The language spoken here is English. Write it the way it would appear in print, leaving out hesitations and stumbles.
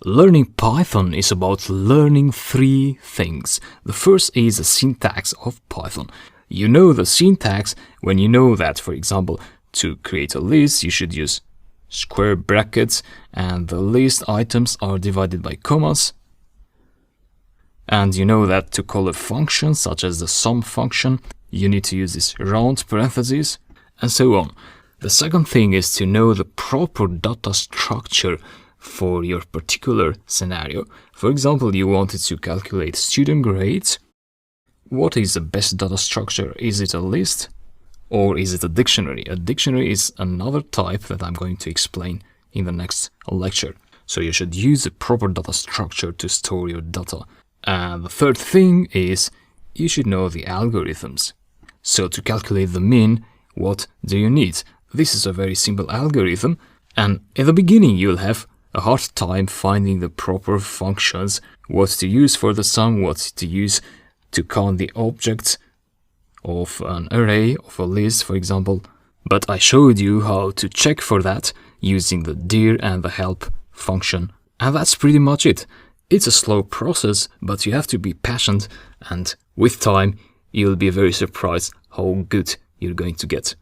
Learning Python is about learning three things. The first is the syntax of Python. You know the syntax when you know that, for example, to create a list, you should use square brackets and the list items are divided by commas. And you know that to call a function, such as the sum function, you need to use this round parentheses, and so on. The second thing is to know the proper data structure for your particular scenario. For example, you wanted to calculate student grades. What is the best data structure? Is it a list or is it a dictionary? A dictionary is another type that I'm going to explain in the next lecture. So you should use a proper data structure to store your data. And the third thing is you should know the algorithms. So to calculate the mean, what do you need? This is a very simple algorithm, and in the beginning you'll have a hard time finding the proper functions, what to use for the sum, what to use to count the objects of an array, of a list, for example. But I showed you how to check for that using the dir and the help function. And that's pretty much it. It's a slow process, but you have to be patient, and with time, you'll be very surprised how good you're going to get.